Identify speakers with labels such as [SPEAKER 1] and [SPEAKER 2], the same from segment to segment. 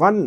[SPEAKER 1] 1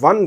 [SPEAKER 1] 1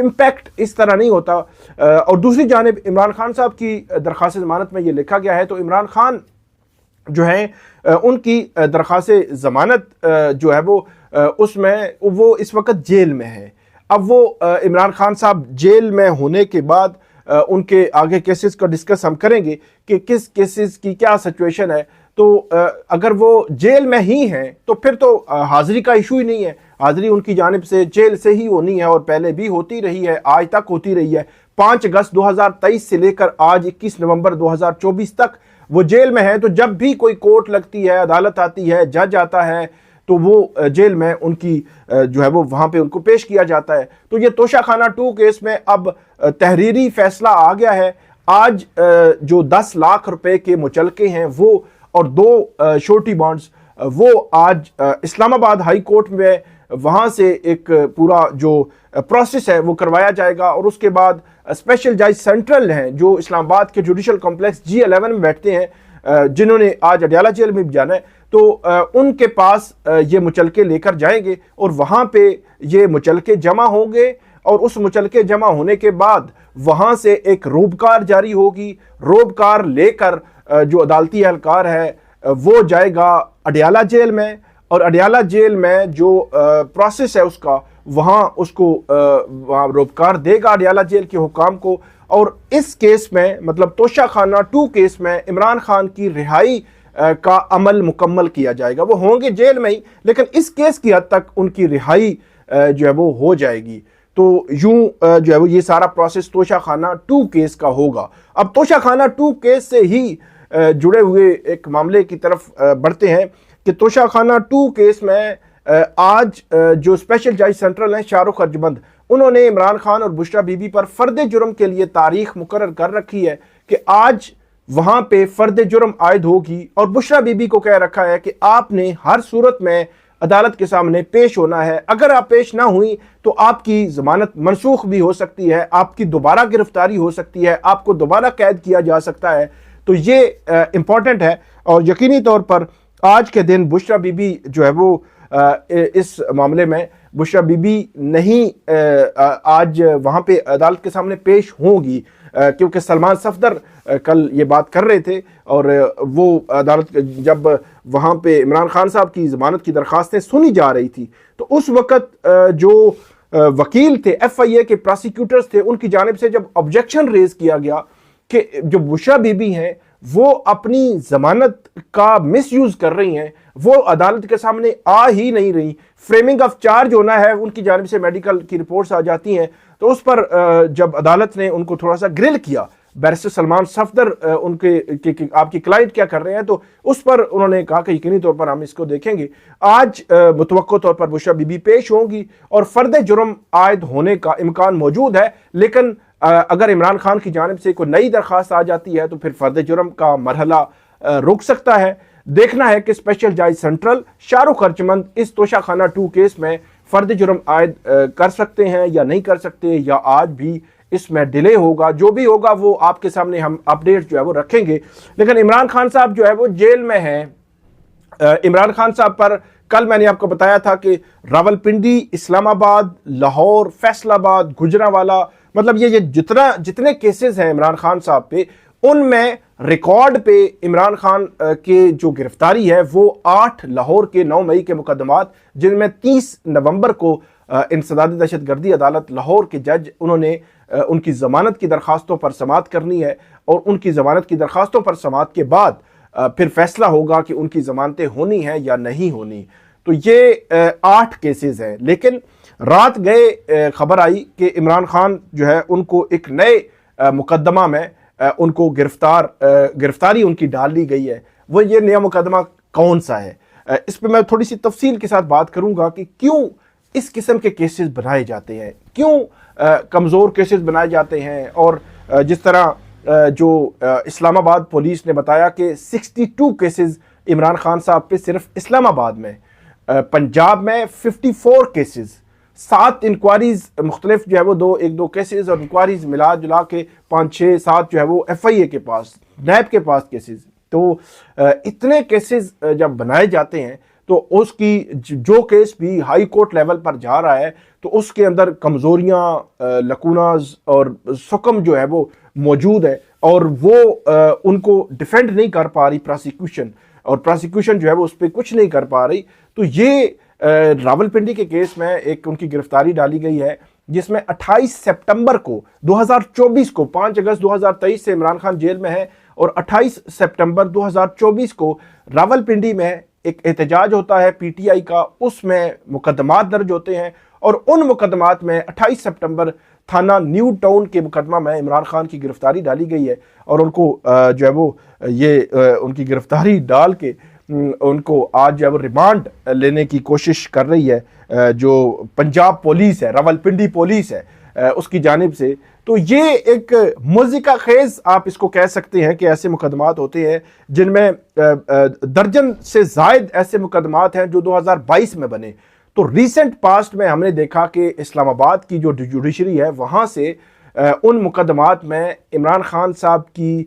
[SPEAKER 1] impact اس طرح نہیں ہوتا. اور دوسری جانب عمران خان صاحب کی درخواست ضمانت میں یہ لکھا گیا ہے، تو عمران خان جو ہیں ان کی درخواست ضمانت جو ہے وہ اس میں وہ اس وقت جیل میں ہے. اب وہ عمران خان صاحب جیل میں ہونے کے بعد ان کے آگے کیسز کو ڈسکس ہم کریں گے کہ کس کیسز کی کیا سچویشن ہے. تو اگر وہ جیل میں ہی ہیں تو پھر تو حاضری کا ایشو ہی نہیں ہے. حاضری ان کی جانب سے جیل سے ہی ہونی ہے اور پہلے بھی ہوتی رہی ہے، آج تک ہوتی رہی ہے. 5 اگست 2023 سے لے کر آج 21 نومبر 2024 تک وہ جیل میں ہے. تو جب بھی کوئی کورٹ لگتی ہے، عدالت آتی ہے، جج آتا ہے، تو وہ جیل میں ان کی جو ہے وہ وہاں پہ ان کو پیش کیا جاتا ہے. تو یہ توشہ خانہ 2 کیس میں اب تحریری فیصلہ آ گیا ہے. آج جو 10 لاکھ روپے کے مچلکے ہیں وہ اور 2 شورٹی بانڈز وہ آج اسلام آباد ہائی کورٹ میں وہاں سے ایک پورا جو پروسیس ہے وہ کروایا جائے گا. اور اس کے بعد اسپیشل جج سینٹرل ہیں جو اسلام آباد کے جوڈیشل کمپلیکس G11 میں بیٹھتے ہیں، جنہوں نے آج اڈیالہ جیل میں بھی جانا ہے، تو ان کے پاس یہ مچلکے لے کر جائیں گے اور وہاں پہ یہ مچلکے جمع ہوں گے. اور اس مچلکے جمع ہونے کے بعد وہاں سے ایک روبکار جاری ہوگی. روبکار لے کر جو عدالتی اہلکار ہے وہ جائے گا اڈیالہ جیل میں، اور اڈیالہ جیل میں جو پروسیس ہے اس کا وہاں اس کو روبکار دے گا اڈیالہ جیل کے حکام کو. اور اس کیس میں مطلب توشہ خانہ 2 کیس میں عمران خان کی رہائی کا عمل مکمل کیا جائے گا. وہ ہوں گے جیل میں ہی، لیکن اس کیس کی حد تک ان کی رہائی جو ہے وہ ہو جائے گی. تو یوں جو ہے وہ یہ سارا پروسیس توشہ خانہ 2 کیس کا ہوگا. اب توشہ خانہ 2 کیس سے ہی جڑے ہوئے ایک معاملے کی طرف بڑھتے ہیں کہ توشہ خانہ 2 کیس میں آج جو اسپیشل جج سینٹرل ہیں شاہ رخ ارجمند، انہوں نے عمران خان اور بشریٰ بی بی پر فرد جرم کے لیے تاریخ مقرر کر رکھی ہے کہ آج وہاں پہ فرد جرم عائد ہوگی. اور بشریٰ بی بی کو کہہ رکھا ہے کہ آپ نے ہر صورت میں عدالت کے سامنے پیش ہونا ہے. اگر آپ پیش نہ ہوئی تو آپ کی ضمانت منسوخ بھی ہو سکتی ہے، آپ کی دوبارہ گرفتاری ہو سکتی ہے، آپ کو دوبارہ قید کیا جا سکتا ہے. تو یہ امپورٹنٹ ہے. اور یقینی طور پر آج کے دن بشریٰ بی بی جو ہے وہ اس معاملے میں بشریٰ بی بی نہیں آج وہاں پہ عدالت کے سامنے پیش ہوں گی، کیونکہ سلمان صفدر کل یہ بات کر رہے تھے. اور وہ عدالت جب وہاں پہ عمران خان صاحب کی ضمانت کی درخواستیں سنی جا رہی تھی تو اس وقت جو وکیل تھے FIA کے پراسیکیوٹرز تھے، ان کی جانب سے جب آبجیکشن ریز کیا گیا کہ جو بشریٰ بی بی ہیں وہ اپنی ضمانت کا مس یوز کر رہی ہیں، وہ عدالت کے سامنے آ ہی نہیں رہی، فریمنگ آف چارج ہونا ہے، ان کی جانب سے میڈیکل کی رپورٹس آ جاتی ہیں. تو اس پر جب عدالت نے ان کو تھوڑا سا گرل کیا، بیرسٹر سلمان صفدر ان کے آپ کی کلائنٹ کیا کر رہے ہیں، تو اس پر انہوں نے کہا کہ یقینی طور پر ہم اس کو دیکھیں گے. آج متوقع طور پر بشریٰ بی بی پیش ہوں گی اور فرد جرم عائد ہونے کا امکان موجود ہے. لیکن اگر عمران خان کی جانب سے کوئی نئی درخواست آ جاتی ہے تو پھر فرد جرم کا مرحلہ رک سکتا ہے. دیکھنا ہے کہ اسپیشل جج سینٹرل شاہ رخ ارجمند اس توشہ خانہ 2 کیس میں فرد جرم عائد کر سکتے ہیں یا نہیں کر سکتے، یا آج بھی اس میں ڈیلے ہوگا. جو بھی ہوگا وہ آپ کے سامنے ہم اپڈیٹ جو ہے وہ رکھیں گے. لیکن عمران خان صاحب جو ہے وہ جیل میں ہیں. عمران خان صاحب پر کل میں نے آپ کو بتایا تھا کہ راولپنڈی، اسلام آباد، لاہور، فیصل آباد، گجرانوالہ، مطلب یہ جتنے کیسز ہیں عمران خان صاحب پہ، ان میں ریکارڈ پہ عمران خان کے جو گرفتاری ہے وہ 8 لاہور کے 9 مئی کے مقدمات، جن میں 30 نومبر کو انسداد دہشت گردی عدالت لاہور کے جج انہوں نے ان کی ضمانت کی درخواستوں پر سماعت کرنی ہے. اور ان کی ضمانت کی درخواستوں پر سماعت کے بعد پھر فیصلہ ہوگا کہ ان کی ضمانتیں ہونی ہیں یا نہیں ہونی. تو یہ 8 کیسز ہیں. لیکن رات گئے خبر آئی کہ عمران خان جو ہے ان کو ایک نئے مقدمہ میں ان کو گرفتاری ان کی ڈال لی گئی ہے. وہ یہ نیا مقدمہ کون سا ہے، اس پہ میں تھوڑی سی تفصیل کے ساتھ بات کروں گا کہ کیوں اس قسم کے کیسز بنائے جاتے ہیں، کیوں کمزور کیسز بنائے جاتے ہیں. اور جس طرح جو اسلام آباد پولیس نے بتایا کہ 62 کیسز عمران خان صاحب پہ صرف اسلام آباد میں، پنجاب میں 54 کیسز، 7 انکوائریز مختلف جو ہے وہ ایک دو کیسز اور انکوائریز ملا جلا کے 5 6 7 جو ہے وہ FIA کے پاس، نیب کے پاس کیسز. تو اتنے کیسز جب بنائے جاتے ہیں تو اس کی جو کیس بھی ہائی کورٹ لیول پر جا رہا ہے تو اس کے اندر کمزوریاں، لکوناز اور سکم جو ہے وہ موجود ہے، اور وہ ان کو ڈیفینڈ نہیں کر پا رہی پراسیکیوشن، اور پراسیکیوشن جو ہے وہ اس پہ کچھ نہیں کر پا رہی. تو یہ راولپنڈی کے کیس میں ایک ان کی گرفتاری ڈالی گئی ہے، جس میں 28 سپٹمبر کو 2024 کو 5 اگست 2023 سے عمران خان جیل میں ہے، اور 28 سپٹمبر 2024 کو راولپنڈی میں ایک احتجاج ہوتا ہے پی ٹی آئی کا، اس میں مقدمات درج ہوتے ہیں، اور ان مقدمات میں 28 سپٹمبر تھانہ نیو ٹاؤن کے مقدمہ میں عمران خان کی گرفتاری ڈالی گئی ہے، اور ان کو جو ہے وہ یہ ان کی گرفتاری ڈال کے ان کو آج جو ہے وہ ریمانڈ لینے کی کوشش کر رہی ہے جو پنجاب پولیس ہے، راولپنڈی پولیس ہے اس کی جانب سے. تو یہ ایک مضحکہ خیز آپ اس کو کہہ سکتے ہیں کہ ایسے مقدمات ہوتے ہیں جن میں درجن سے زائد ایسے مقدمات ہیں جو 2022 میں بنے. تو ریسنٹ پاسٹ میں ہم نے دیکھا کہ اسلام آباد کی جو جوڈیشری ہے وہاں سے ان مقدمات میں عمران خان صاحب کی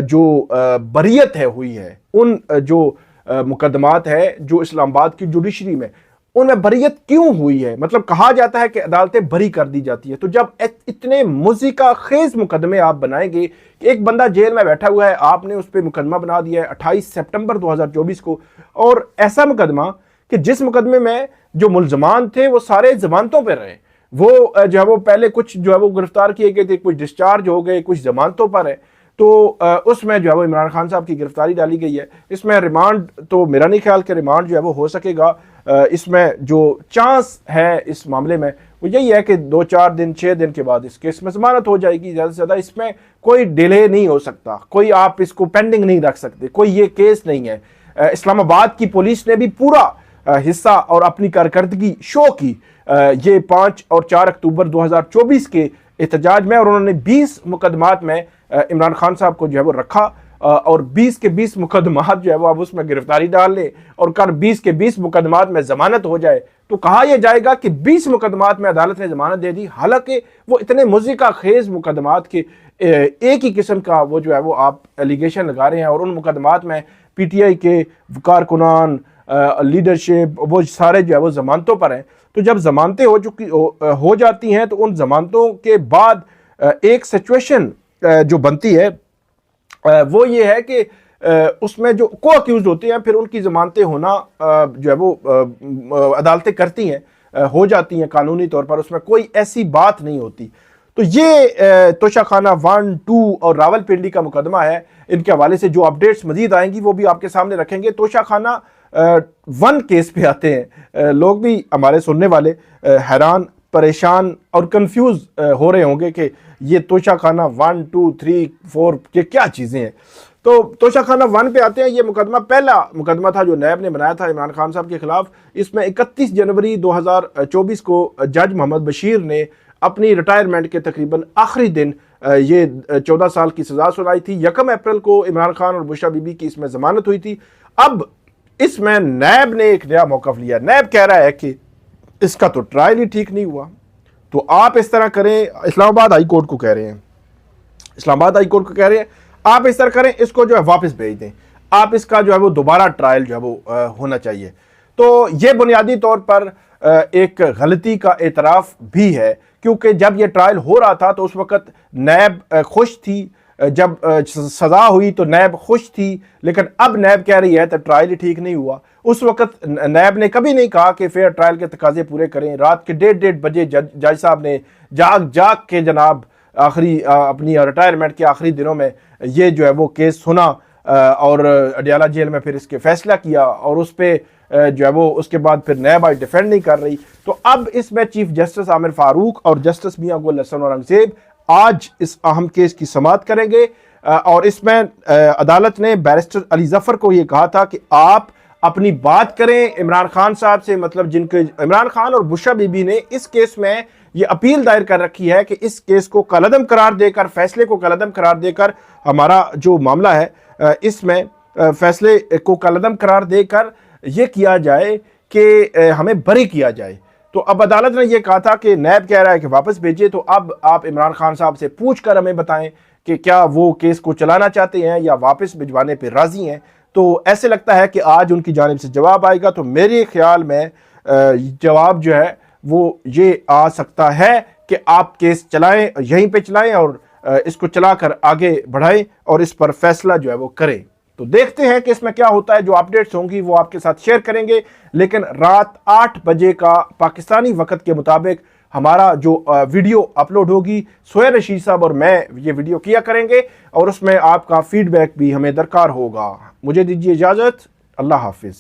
[SPEAKER 1] جو بریت ہے ہوئی ہے، ان جو مقدمات ہے جو اسلام آباد کی جوڈیشری میں، ان میں بریت کیوں ہوئی ہے؟ مطلب کہا جاتا ہے کہ عدالتیں بری کر دی جاتی ہے. تو جب اتنے مضحکہ خیز مقدمے آپ بنائیں گے کہ ایک بندہ جیل میں بیٹھا ہوا ہے، آپ نے اس پہ مقدمہ بنا دیا ہے 28 سپٹمبر 2024 کو، اور ایسا مقدمہ کہ جس مقدمے میں جو ملزمان تھے وہ سارے ضمانتوں پہ رہے، وہ جو ہے وہ پہلے کچھ جو ہے وہ گرفتار کیے گئے تھے، کچھ ڈسچارج ہو گئے، کچھ ضمانتوں پر ہے. تو اس میں جو ہے وہ عمران خان صاحب کی گرفتاری ڈالی گئی ہے. اس میں ریمانڈ تو میرا نہیں خیال کہ ریمانڈ جو ہے وہ ہو سکے گا. اس میں جو چانس ہے اس معاملے میں وہ یہی ہے کہ 2-4 دن 6 دن کے بعد اس کیس میں ضمانت ہو جائے گی زیادہ سے زیادہ. اس میں کوئی ڈیلے نہیں ہو سکتا، کوئی آپ اس کو پینڈنگ نہیں رکھ سکتے، کوئی یہ کیس نہیں ہے. اسلام آباد کی پولیس نے بھی پورا حصہ اور اپنی کارکردگی شو کی یہ 5 اور 4 اکتوبر 2024 کے احتجاج میں، اور انہوں نے 20 مقدمات میں عمران خان صاحب کو جو ہے وہ رکھا، اور 20 کے 20 مقدمات جو ہے وہ اب اس میں گرفتاری ڈال لے اور کل 20 کے 20 مقدمات میں ضمانت ہو جائے تو کہا یہ جائے گا کہ 20 مقدمات میں عدالت نے ضمانت دے دی، حالانکہ وہ اتنے مضحکہ خیز مقدمات کے ایک ہی قسم کا وہ جو ہے وہ آپ ایلیگیشن لگا رہے ہیں، اور ان مقدمات میں پی ٹی آئی کے کارکنان، لیڈرشپ، وہ سارے جو ہے وہ ضمانتوں پر ہیں. تو جب ضمانتیں ہو جاتی ہیں تو ان ضمانتوں کے بعد ایک سچویشن جو بنتی ہے وہ یہ ہے کہ اس میں جو کو اکیوزڈ ہوتے ہیں پھر ان کی ضمانتیں ہونا جو ہے وہ عدالتیں کرتی ہیں، ہو جاتی ہیں قانونی طور پر، اس میں کوئی ایسی بات نہیں ہوتی. تو یہ توشہ خانہ 1، 2 اور راولپنڈی کا مقدمہ ہے. ان کے حوالے سے جو اپڈیٹس مزید آئیں گی وہ بھی آپ کے سامنے رکھیں گے. توشہ خانہ 1 کیس پہ آتے ہیں. لوگ بھی ہمارے سننے والے حیران، پریشان اور کنفیوز ہو رہے ہوں گے کہ یہ توشہ خانہ 1، 2، 3، 4 یہ کیا چیزیں ہیں. تو توشہ خانہ 1 پہ آتے ہیں. یہ مقدمہ پہلا مقدمہ تھا جو نیب نے بنایا تھا عمران خان صاحب کے خلاف. اس میں 31 جنوری 2024 کو جج محمد بشیر نے اپنی ریٹائرمنٹ کے تقریباً آخری دن یہ 14 سال کی سزا سنائی تھی. 1 اپریل کو عمران خان اور بشرا بی بی کی اس میں ضمانت ہوئی تھی. اب اس میں نیب نے ایک نیا موقف لیا. نیب کہہ رہا ہے کہ اس کا تو ٹرائل ہی ٹھیک نہیں ہوا، تو آپ اس طرح کریں. اسلام آباد ہائی کورٹ کو کہہ رہے ہیں، اسلام آباد ہائی کورٹ کو کہہ رہے ہیں آپ اس طرح کریں، اس کو جو ہے واپس بھیج دیں، آپ اس کا جو ہے وہ دوبارہ ٹرائل جو ہے وہ ہونا چاہیے. تو یہ بنیادی طور پر ایک غلطی کا اعتراف بھی ہے، کیونکہ جب یہ ٹرائل ہو رہا تھا تو اس وقت نیب خوش تھی، جب سزا ہوئی تو نیب خوش تھی، لیکن اب نیب کہہ رہی ہے تو ٹرائل ہی ٹھیک نہیں ہوا. اس وقت نیب نے کبھی نہیں کہا کہ فیئر ٹرائل کے تقاضے پورے کریں. رات کے 1:30 بجے جج صاحب نے جاگ کے جناب آخری اپنی ریٹائرمنٹ کے آخری دنوں میں یہ جو ہے وہ کیس سنا، اور اڈیالہ جیل میں پھر اس کے فیصلہ کیا، اور اس پہ جو ہے وہ اس کے بعد پھر نیب آج ڈیفینڈ نہیں کر رہی. تو اب اس میں چیف جسٹس عامر فاروق اور جسٹس میاں گل حسن اورنگزیب آج اس اہم کیس کی سماعت کریں گے، اور اس میں عدالت نے بیرسٹر علی ظفر کو یہ کہا تھا کہ آپ اپنی بات کریں عمران خان صاحب سے. مطلب جن کے عمران خان اور بشرا بی بی نے اس کیس میں یہ اپیل دائر کر رکھی ہے کہ اس کیس کو کالعدم قرار دے کر، فیصلے کو کالعدم قرار دے کر، ہمارا جو معاملہ ہے اس میں فیصلے کو کالعدم قرار دے کر یہ کیا جائے کہ ہمیں بری کیا جائے. تو اب عدالت نے یہ کہا تھا کہ نیب کہہ رہا ہے کہ واپس بھیجے، تو اب آپ عمران خان صاحب سے پوچھ کر ہمیں بتائیں کہ کیا وہ کیس کو چلانا چاہتے ہیں یا واپس بھجوانے پہ راضی ہیں. تو ایسے لگتا ہے کہ آج ان کی جانب سے جواب آئے گا. تو میرے خیال میں جواب جو ہے وہ یہ آ سکتا ہے کہ آپ کیس چلائیں, یہیں پہ چلائیں اور اس کو چلا کر آگے بڑھائیں اور اس پر فیصلہ جو ہے وہ کریں. تو دیکھتے ہیں کہ اس میں کیا ہوتا ہے. جو اپڈیٹس ہوں گی وہ آپ کے ساتھ شیئر کریں گے, لیکن رات 8 بجے کا پاکستانی وقت کے مطابق ہمارا جو ویڈیو اپلوڈ ہوگی, سہیل رشید صاحب اور میں یہ ویڈیو کیا کریں گے, اور اس میں آپ کا فیڈ بیک بھی ہمیں درکار ہوگا. مجھے دیجیے اجازت. اللہ حافظ.